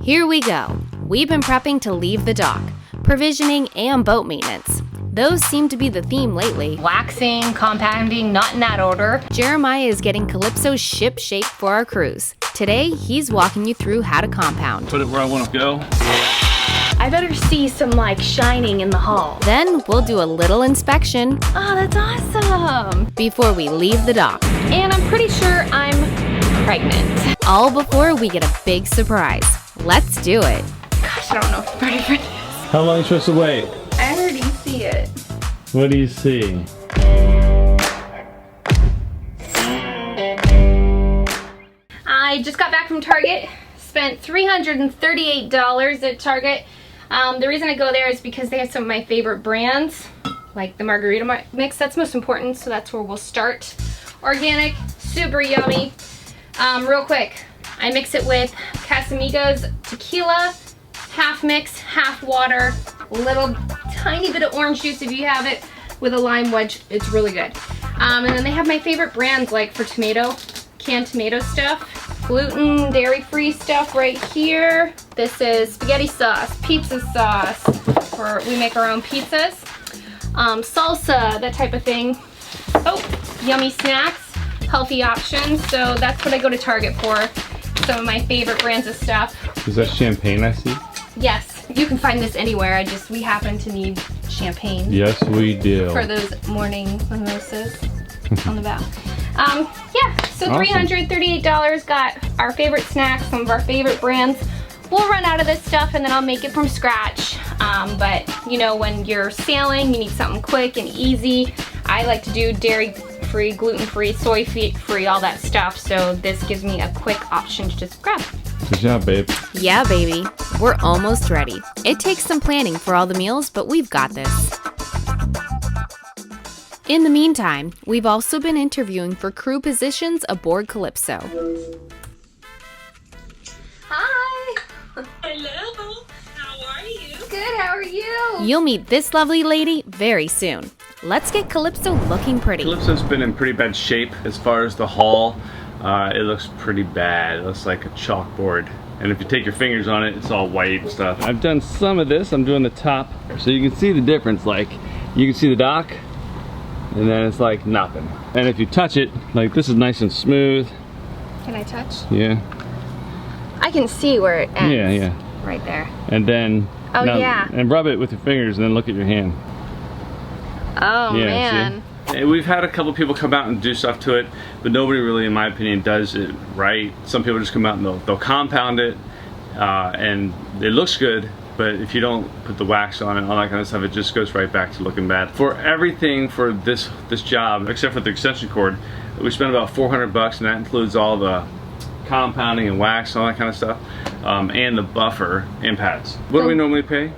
Here we go. We've been prepping to leave the dock, provisioning and boat maintenance. Those seem to be the theme lately. Waxing, compounding, not in that order. Jeremiah is getting Calypso's ship shape for our cruise. Today, he's walking you through how to compound. Put it where I want to go. I better see some like shining in the hull. Then we'll do a little inspection. Oh, that's awesome. Before we leave the dock. And I'm pretty sure I'm pregnant. All before we get a big surprise. Let's do it. Gosh, I don't know if I'm ready for this. How long are you supposed to wait? I already see it. What do you see? I just got back from Target. Spent $338 at Target. The reason I go there is because they have some of my favorite brands, like the margarita mix. That's most important, so that's where we'll start. Organic, super yummy. Real quick, I mix it with Casamigos tequila, half mix, half water, a little tiny bit of orange juice if you have it, with a lime wedge. It's really good. And then they have my favorite brands like for tomato, canned tomato stuff, gluten, dairy-free stuff right here. This is spaghetti sauce, pizza sauce, we make our own pizzas. Salsa, that type of thing. Oh, yummy snacks, healthy options. So that's what I go to Target for. Some of my favorite brands of stuff. Is that champagne I see? Yes, you can find this anywhere. We happen to need champagne. Yes, we do. For those morning mimosas on the bow. Yeah, so Awesome. $338, got our favorite snacks, some of our favorite brands. We'll run out of this stuff and then I'll make it from scratch. But you know, when you're sailing, you need something quick and easy. I like to do dairy-free, gluten-free, soy-free, all that stuff. So this gives me a quick option to just grab. Good job, babe. Yeah, baby. We're almost ready. It takes some planning for all the meals, but we've got this. In the meantime, we've also been interviewing for crew positions aboard Calypso. Hi! Hello, how are you? Good, how are you? You'll meet this lovely lady very soon. Let's get Calypso looking pretty. Calypso's been in pretty bad shape as far as the hull. It looks pretty bad. It looks like a chalkboard. And if you take your fingers on it, it's all white and stuff. I've done some of this. I'm doing the top. So you can see the difference. Like, you can see the dock, and then it's like nothing. And if you touch it, like this is nice and smooth. Can I touch? Yeah. I can see where it ends. Yeah, yeah. Right there. And then, Oh, yeah. And rub it with your fingers and then look at your hand. Oh, Yeah, man. see? And we've had a couple people come out and do stuff to it, but nobody really, in my opinion, does it right. Some people just come out and they'll compound it, and it looks good, but if you don't put the wax on it and all that kind of stuff, it just goes right back to looking bad. For everything for this job, except for the extension cord, we spent about $400 and that includes all the compounding and wax and all that kind of stuff, and the buffer and pads. What do we normally pay?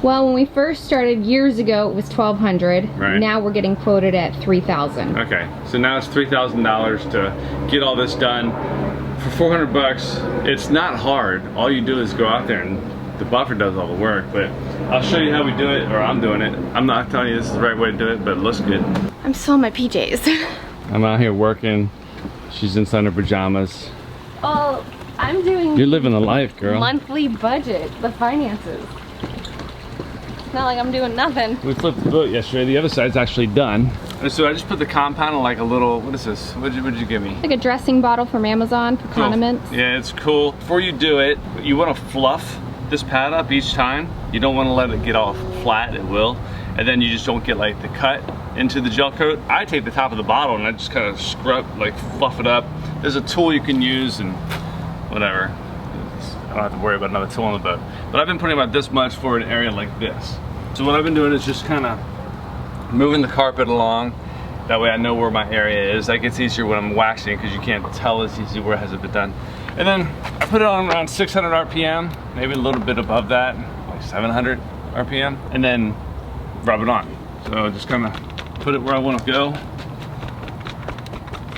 Well, when we first started years ago, it was $1,200. Right. Now we're getting quoted at $3,000. Okay, so now it's $3,000 to get all this done. For $400, it's not hard. All you do is go out there and the buffer does all the work, but I'll show you how we do it, or I'm doing it. I'm not telling you this is the right way to do it, but it looks good. I'm still in my PJs. I'm out here working. She's inside her pajamas. Oh, I'm doing You're living the life, girl. monthly budget, the finances. It's not like I'm doing nothing. We flipped the boat yesterday. The other side's actually done. And so I just put the compound in like a little, what is this? What did you give me? Like a dressing bottle from Amazon for condiments. Yeah, it's cool. Before you do it, you want to fluff this pad up each time. You don't want to let it get all flat, it will. And then you just don't get like the cut into the gel coat. I take the top of the bottle and I just kind of scrub, like fluff it up. There's a tool you can use and whatever. I don't have to worry about another tool on the boat. But I've been putting about this much for an area like this. So what I've been doing is just kind of moving the carpet along. That way I know where my area is. That gets easier when I'm waxing because you can't tell as easy where it hasn't been done. And then I put it on around 600 RPM, maybe a little bit above that, like 700 RPM, and then rub it on. So just kind of put it where I want to go,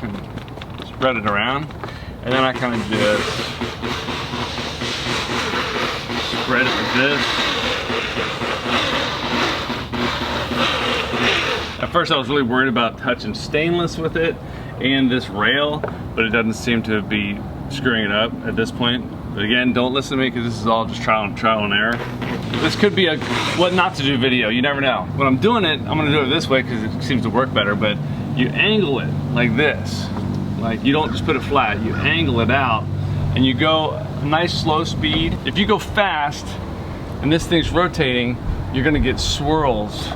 and spread it around, and then I kind of just spread it like this. At first I was really worried about touching stainless with it and this rail, but it doesn't seem to be screwing it up at this point. But again, don't listen to me because this is all just trial and error. This could be a what not to do video, you never know. When I'm doing it, I'm gonna do it this way because it seems to work better, but you angle it like this. Like you don't just put it flat, you angle it out and you go a nice slow speed. If you go fast and this thing's rotating, you're gonna get swirls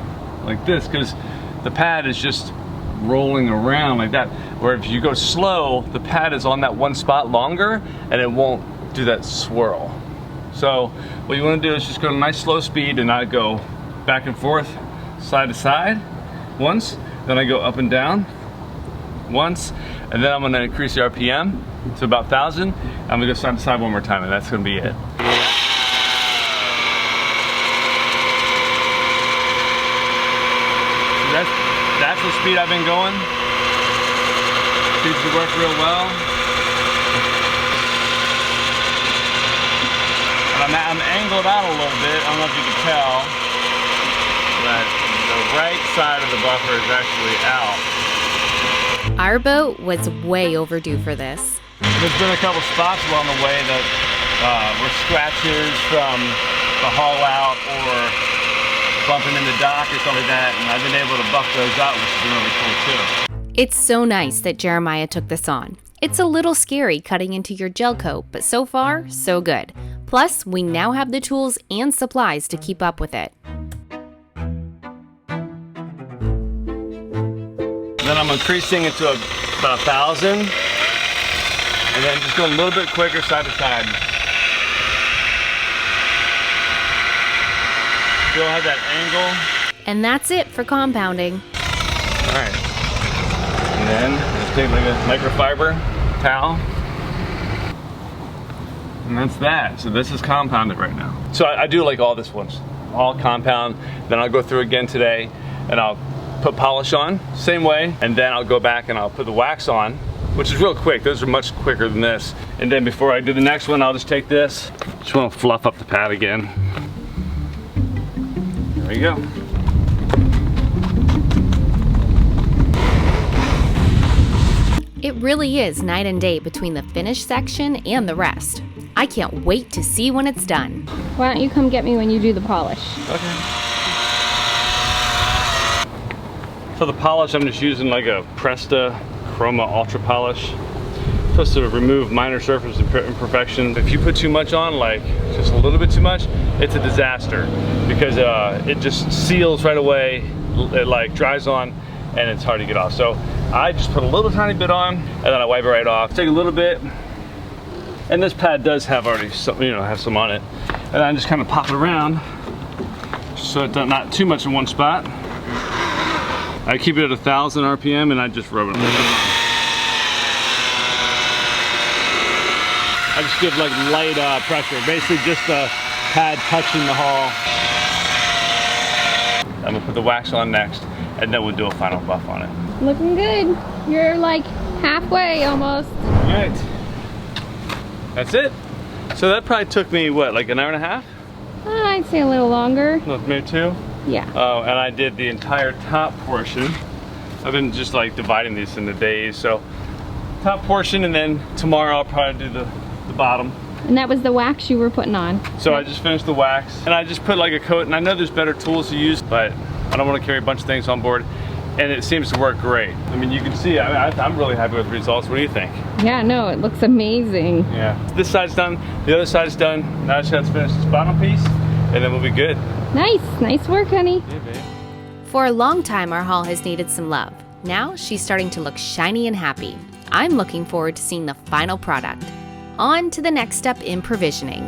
like this because the pad is just rolling around like that. Where if you go slow, the pad is on that one spot longer and it won't do that swirl. So what you want to do is just go to a nice slow speed and not go back and forth, side to side once, then I go up and down once, and then I'm going to increase the RPM to about 1,000. I'm going to go side to side one more time, and that's going to be it. So that's the speed I've been going. Seems to work real well. I'm angled out a little bit, I don't know if you can tell, but the right side of the buffer is actually out. Our boat was way overdue for this. There's been a couple spots along the way that were scratches from the haul out or bumping in the dock or something like that, and I've been able to buff those out, which has been really cool too. It's so nice that Jeremiah took this on. It's a little scary cutting into your gel coat, but so far, so good. Plus, we now have the tools and supplies to keep up with it. Then I'm increasing it to about 1,000, and then just go a little bit quicker side to side. Still have that angle. And that's it for compounding. All right. And then just take like a microfiber towel. And that's that. So this is compounded right now. So I do like all this ones, all compound. Then I'll go through again today and I'll put polish on, same way. And then I'll go back and I'll put the wax on, which is real quick. Those are much quicker than this. And then before I do the next one, I'll just take this. Just want to fluff up the pad again. There you go. It really is night and day between the finished section and the rest. I can't wait to see when it's done. Why don't you come get me when you do the polish? Okay. For the polish, I'm just using like a Presta Chroma Ultra Polish. Supposed to remove minor surface imperfections. If you put too much on, like just a little bit too much, it's a disaster because it just seals right away. It like dries on and it's hard to get off. So I just put a little tiny bit on and then I wipe it right off. Take a little bit, and this pad does have already some, have some on it. And I just kind of pop it around so it's not too much in one spot. I keep it at 1,000 RPM and I just rub it on. I just give like light pressure, basically just the pad touching the hull. I'm gonna put the wax on next and then we'll do a final buff on it. Looking good. You're like halfway almost. All right, that's it. So that probably took me, what, like an hour and a half? I'd say a little longer. Maybe 2? Yeah. Oh, and I did the entire top portion. I've been just like dividing these into days. So top portion, and then tomorrow I'll probably do the bottom. And that was the wax you were putting on. So I just finished the wax and I just put like a coat, and I know there's better tools to use, but I don't want to carry a bunch of things on board. And it seems to work great. I mean, you can see, I'm really happy with the results. What do you think? Yeah, no, it looks amazing. Yeah. This side's done, the other side's done. Now I just have to finish this bottom piece and then we'll be good. Nice work, honey. Yeah, babe. For a long time, our haul has needed some love. Now she's starting to look shiny and happy. I'm looking forward to seeing the final product. On to the next step in provisioning.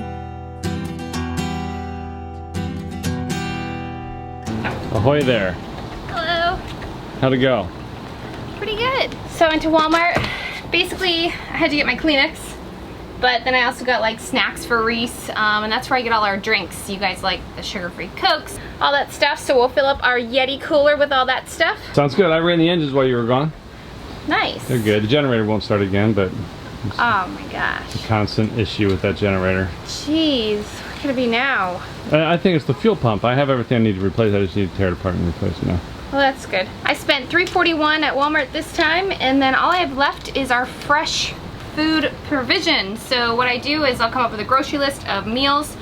Ahoy there. Hello. How'd it go? Pretty good. So I went to Walmart. Basically, I had to get my Kleenex, but then I also got like snacks for Reese, and that's where I get all our drinks. You guys like the sugar-free Cokes, all that stuff, so we'll fill up our Yeti cooler with all that stuff. Sounds good. I ran the engines while you were gone. Nice. They're good. The generator won't start again, but Oh my gosh. it's a constant issue with that generator. Jeez, what could it be now? I think it's the fuel pump. I have everything I need to replace. I just need to tear it apart and replace it now. Well, that's good. I spent $3.41 at Walmart this time, and then all I have left is our fresh food provision. So what I do is I'll come up with a grocery list of meals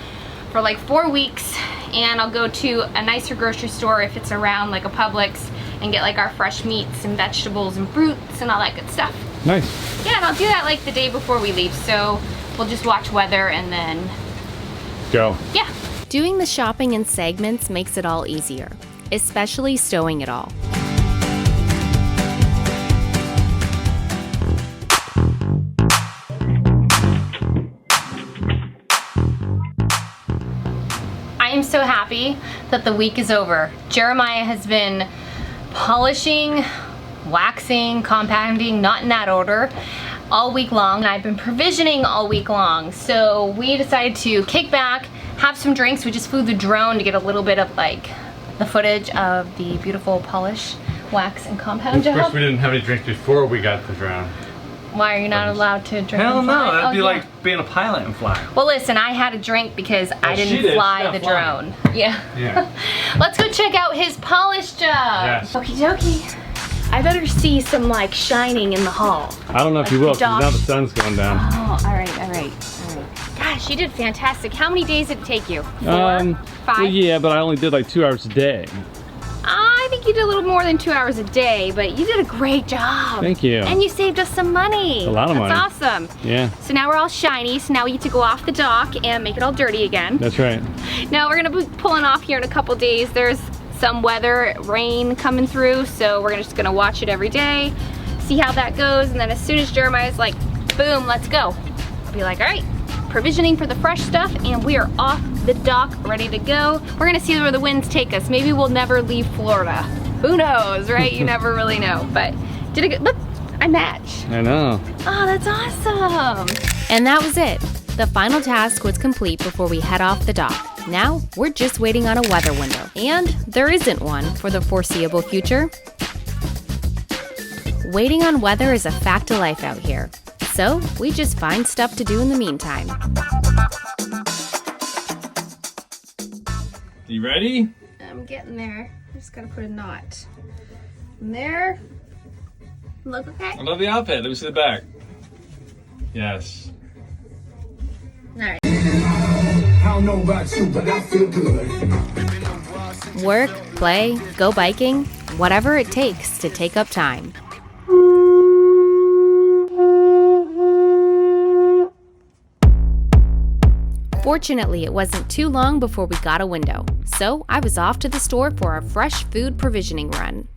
for like 4 weeks, and I'll go to a nicer grocery store if it's around, like a Publix, and get like our fresh meats and vegetables and fruits and all that good stuff. Nice. Yeah, and I'll do that like the day before we leave. So we'll just watch weather and then Go. yeah. Doing the shopping in segments makes it all easier, especially stowing it all. I am so happy that the week is over. Jeremiah has been polishing, waxing, compounding, not in that order, all week long. I've been provisioning all week long. So we decided to kick back, have some drinks. We just flew the drone to get a little bit of like the footage of the beautiful polish, wax, and compound job. Of course, we didn't have any drinks before we got the drone. Why are you not allowed to drink? Hell and no, fly? that'd be yeah. like being a pilot and flying. Well, listen, I had a drink because I she didn't did. fly She the got flying. drone. Yeah. Yeah. Let's go check out his polish job. Yes. Okie dokie. I better see some like shining in the hall. I don't know if you will, because Doc. now the sun's going down. Oh, all right. Gosh, you did fantastic. How many days did it take you? 4? 5? Well, yeah, but I only did like 2 hours a day. I think you did a little more than 2 hours a day, but you did a great job. Thank you. And you saved us some money. A lot of money. That's awesome. Yeah, So now we're all shiny, so now we get to go off the dock and make it all dirty again. that's right. Now we're gonna be pulling off here in a couple days. There's some weather, rain coming through, so we're just gonna watch it every day, see how that goes, and then as soon as Jeremiah's like, boom, let's go, I'll be like, all right, provisioning for the fresh stuff, and we are off the dock, ready to go. We're gonna see where the winds take us. Maybe we'll never leave Florida. Who knows, right? You never really know, but did a good, look, I match. I know. Oh, that's awesome. And that was it. The final task was complete before we head off the dock. Now, we're just waiting on a weather window. And there isn't one for the foreseeable future. Waiting on weather is a fact of life out here. So, we just find stuff to do in the meantime. You ready? I'm getting there. I just gotta put a knot. And there. Look okay? I love the outfit. Let me see the back. Yes. Alright. I don't know about you, but I feel good. Work, play, go biking, whatever it takes to take up time. Fortunately, it wasn't too long before we got a window, so I was off to the store for a fresh food provisioning run.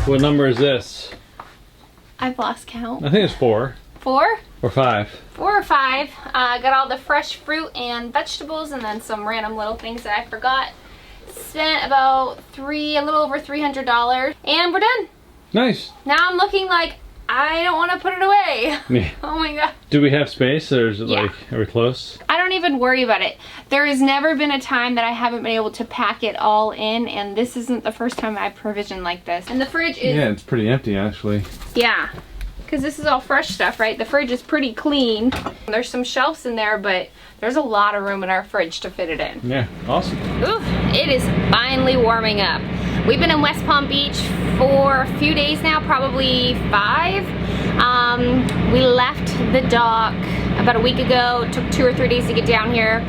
What number is this? I've lost count. I think it's 4 4? or 5. 4 or 5. Got all the fresh fruit and vegetables and then some random little things that I forgot. Spent about a little over $300, and we're done. Nice. Now I'm looking like I don't want to put it away. Yeah. Oh my god. Do we have space, or is it Yeah. like, are we close? I don't even worry about it. There has never been a time that I haven't been able to pack it all in, and this isn't the first time I've provisioned like this. And the fridge is, Yeah, it's pretty empty actually. yeah, because this is all fresh stuff, right? The fridge is pretty clean. There's some shelves in there, but there's a lot of room in our fridge to fit it in. Yeah, awesome. Oof, it is finally warming up. We've been in West Palm Beach for a few days now, probably 5. We left the dock about a week ago. It took 2 or 3 days to get down here.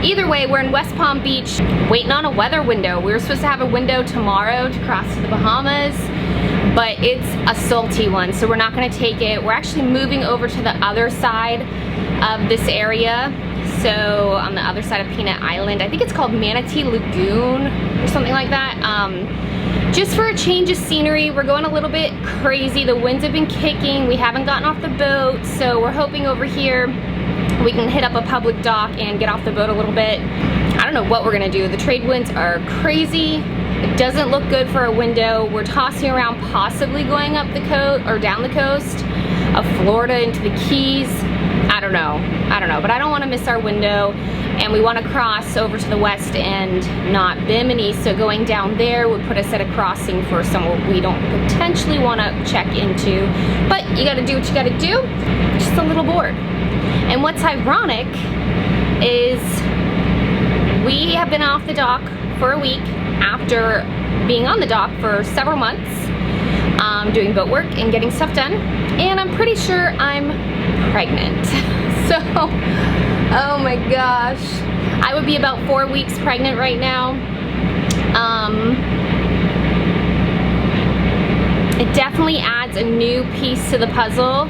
Either way, we're in West Palm Beach waiting on a weather window. We were supposed to have a window tomorrow to cross to the Bahamas, but it's a salty one, so we're not gonna take it. We're actually moving over to the other side of this area. So on the other side of Peanut Island, I think it's called Manatee Lagoon or something like that. Just for a change of scenery. We're going a little bit crazy. The winds have been kicking. We haven't gotten off the boat, so we're hoping over here we can hit up a public dock and get off the boat a little bit. I don't know what we're gonna do. The trade winds are crazy. It doesn't look good for a window. We're tossing around possibly going up the coast or down the coast of Florida into the Keys. I don't know, but I don't want to miss our window, and we want to cross over to the west end, not Bimini, so going down there would put us at a crossing for somewhere we don't potentially want to check into, but you got to do what you got to do. Just a little bored. And what's ironic is We have been off the dock for a week after being on the dock for several months, doing boat work and getting stuff done, and I'm pretty sure I'm pregnant. So, oh my gosh. I would be about 4 weeks pregnant right now. It definitely adds a new piece to the puzzle,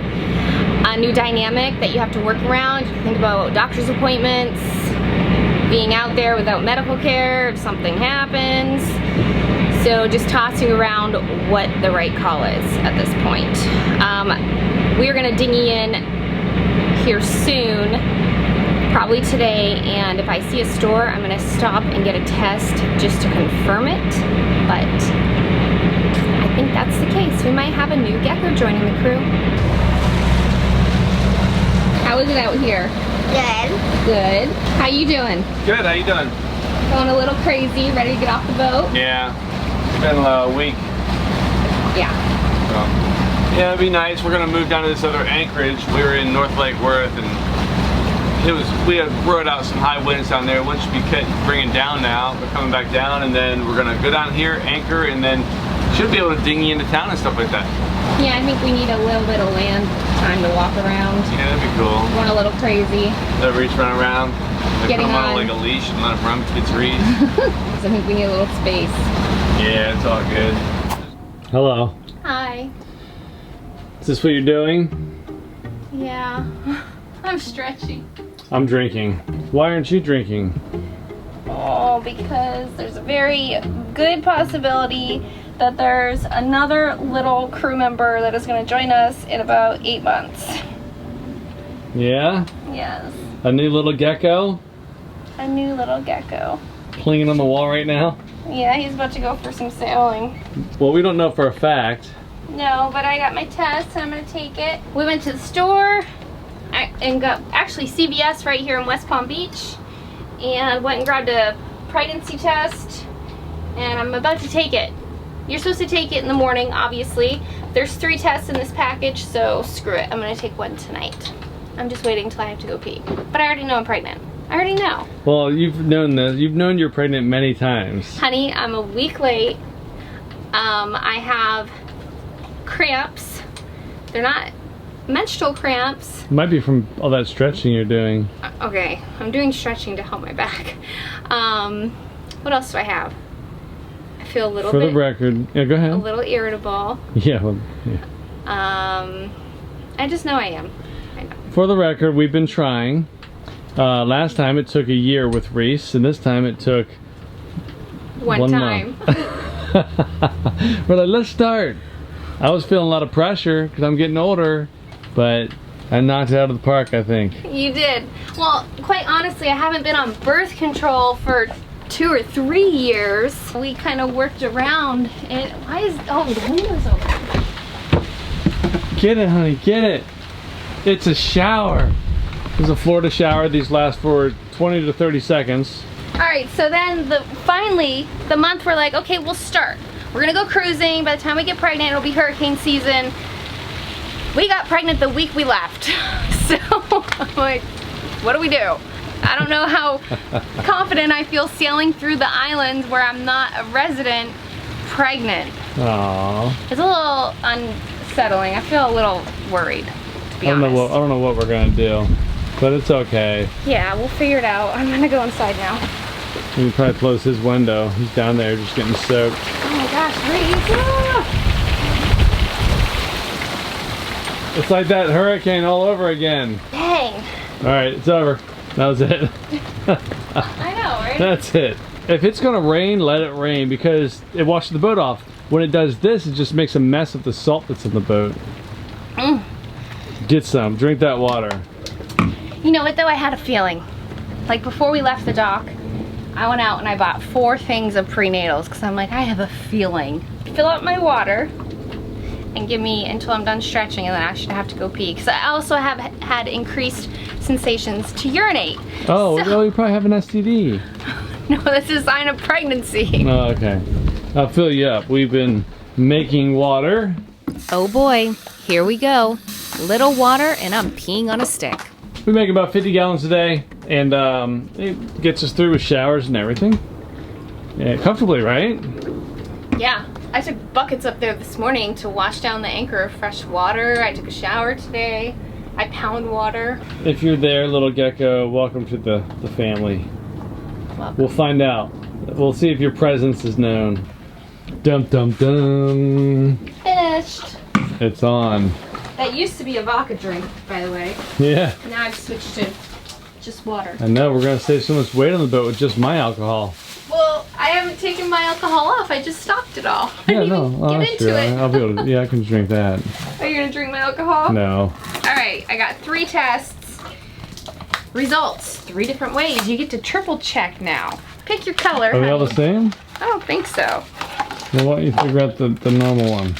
a new dynamic that you have to work around. You think about doctor's appointments, being out there without medical care if something happens. So just tossing around what the right call is at this point. We're gonna dinghy in here soon, probably today, and if I see a store, I'm gonna stop and get a test just to confirm it, but I think that's the case. We might have a new gecko joining the crew. How is it out here? Good. Good. How you doing? Good, how you doing? Going a little crazy, ready to get off the boat? Yeah, it's been a week. Yeah. So, yeah, it'd be nice. We're gonna move down to this other anchorage. We were in North Lake Worth, and we had rode out some high winds down there. Winds should be bringing down now. We're coming back down, and then we're gonna go down here, anchor, and then should be able to dinghy into town and stuff like that. Yeah, I think we need a little bit of land time to walk around. Yeah, that'd be cool. Going a little crazy. Let Reach run around. Getting put him on on. like a leash and let him run between trees. So I think we need a little space. Yeah, it's all good. Hello. Hi. Is this what you're doing? Yeah. I'm stretching. I'm drinking. Why aren't you drinking? Oh, because there's a very good possibility that there's another little crew member that is going to join us in about 8 months. Yeah? Yes. A new little gecko? A new little gecko. Clinging on the wall right now? Yeah, he's about to go for some sailing. Well, we don't know for a fact. No, but I got my test and I'm going to take it. We went to the store and got actually CVS right here in West Palm Beach and went and grabbed a pregnancy test, and I'm about to take it. You're supposed to take it in the morning, obviously. There's 3 tests in this package, so screw it. I'm gonna take one tonight. I'm just waiting until I have to go pee. But I already know I'm pregnant. I already know. Well, you've known this. You've known you're pregnant many times. Honey, I'm a week late. I have cramps. They're not menstrual cramps. Might be from all that stretching you're doing. Okay, I'm doing stretching to help my back. What else do I have? I feel a little For bit, the record, yeah, go ahead. a little irritable. Yeah, well, yeah. I just know I am. I know. For the record, we've been trying. Last time it took a year with Reese, and this time it took One time. We're like, let's start. I was feeling a lot of pressure because I'm getting older, but I knocked it out of the park, I think. You did. Well, quite honestly, I haven't been on birth control for 2 or 3 years. We kind of worked around it. Why is, oh, the window's open. Get it, honey, get it. It's a shower. It's a Florida shower. These last for 20 to 30 seconds. All right, so then finally, the month we're like, okay, we'll start. We're gonna go cruising. By the time we get pregnant, it'll be hurricane season. We got pregnant the week we left. So I'm like, what do we do? I don't know how confident I feel sailing through the islands where I'm not a resident pregnant. Aww. It's a little unsettling. I feel a little worried, to be honest. I don't know what we're gonna do, but it's okay. Yeah, we'll figure it out. I'm gonna go inside now. We can probably close his window. He's down there just getting soaked. Oh my gosh, Reese. It's like that hurricane all over again. Dang. Alright, it's over. That was it. I know, right? That's it. If it's gonna rain, let it rain, because it washes the boat off. When it does this, it just makes a mess of the salt that's in the boat. Get some. Drink that water. You know what though? I had a feeling. Like before we left the dock, I went out and I bought 4 things of prenatals because I'm like, I have a feeling. Fill out my water and give me until I'm done stretching, and then I should have to go pee. Because I also have had increased sensations to urinate. Oh, So- well, you probably have an STD. No, that's a sign of pregnancy. Oh, okay. I'll fill you up. We've been making water. Oh boy, here we go. Little water and I'm peeing on a stick. We make about 50 gallons a day. and it gets us through with showers and everything. Yeah, comfortably, right? Yeah. I took buckets up there this morning to wash down the anchor of fresh water. I took a shower today. I pound water. If you're there, little Gecko, welcome to the family. Welcome. We'll find out. We'll see if your presence is known. Dum dum dum. Finished. It's on. That used to be a vodka drink, by the way. Yeah. Now I've switched to just water. I know, we're gonna save so much weight on the boat with just my alcohol. Well, I haven't taken my alcohol off. I just stopped it all. I didn't even get that's into true. it. I'll be able to, yeah, I can drink that. Are you gonna drink my alcohol? No. All right, I got 3 tests. Results, 3 different ways. You get to triple check now. Pick your color. Are they all honey. the same? I don't think so. Well, why don't you figure out the normal one?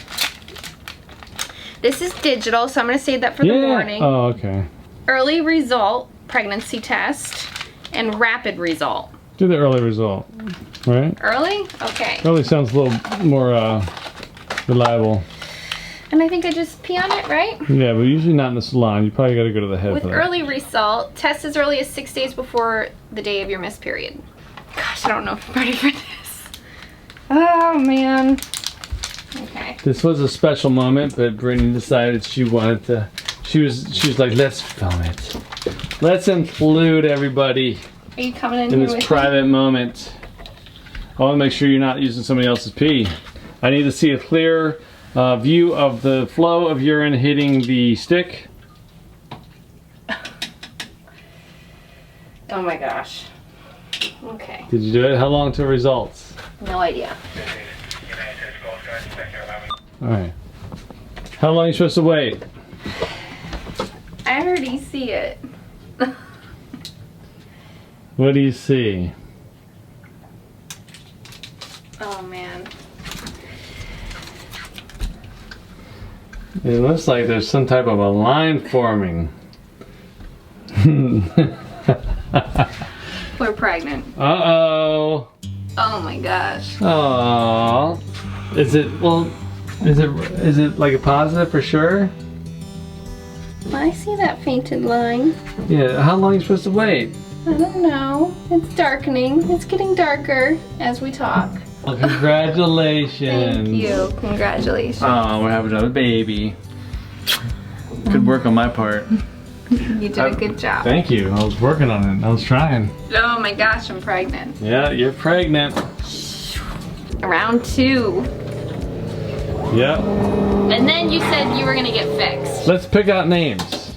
This is digital, so I'm gonna save that for the morning. Oh, okay. Early result, pregnancy test, and rapid result. Do the early result, right? Early? Okay. Early sounds a little more reliable. And I think I just pee on it, right? Yeah, but usually not in the salon. You probably got to go to the head With for that. early result, test as early as 6 days before the day of your missed period. Gosh, I don't know if I'm ready for this. Oh, man. Okay. This was a special moment, but Brittany decided she wanted to. She was like, let's film it. Let's include everybody Are you coming in in here this with private moment. I want to make sure you're not using somebody else's pee. I need to see a clear view of the flow of urine hitting the stick. Oh my gosh. Okay. Did you do it? How long to results? No idea. All right. How long are you supposed to wait? I already see it. What do you see? Oh man. It looks like there's some type of a line forming. We're pregnant. Uh-oh. Oh my gosh. Oh. Is it like a positive for sure? I see that fainted line. Yeah, how long are you supposed to wait? I don't know. It's darkening. It's getting darker as we talk. Well, congratulations. Thank you. Congratulations. Oh, we have another baby. Good work on my part. You did a good job. Thank you. I was working on it. I was trying. Oh my gosh, I'm pregnant. Yeah, you're pregnant. Round 2. Yep. And then you said you were gonna get fixed. Let's pick out names.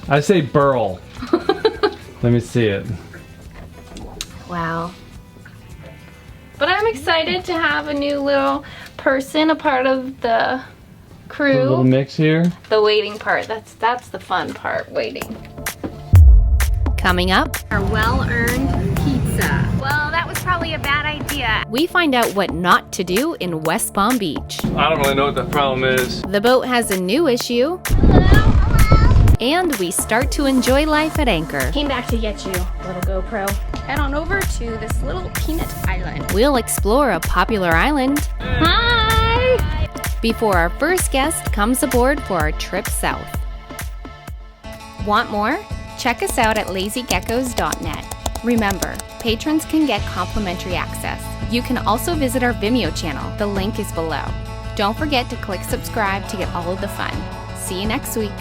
I say Burl. Let me see it. Wow. But I'm excited to have a new little person, a part of the crew. A little mix here. The waiting part, that's the fun part, waiting. Coming up, Our well-earned pizza. well, that was probably a bad idea. We find out what not to do in West Palm Beach. I don't really know what the problem is. The boat has a new issue. And we start to enjoy life at Anchor. Came back to get you, little GoPro. Head on over to this little peanut island. We'll explore a popular island Hi! before our first guest comes aboard for our trip south. Want more? Check us out at lazygeckos.net. Remember, patrons can get complimentary access. You can also visit our Vimeo channel. The link is below. Don't forget to click subscribe to get all of the fun. See you next week.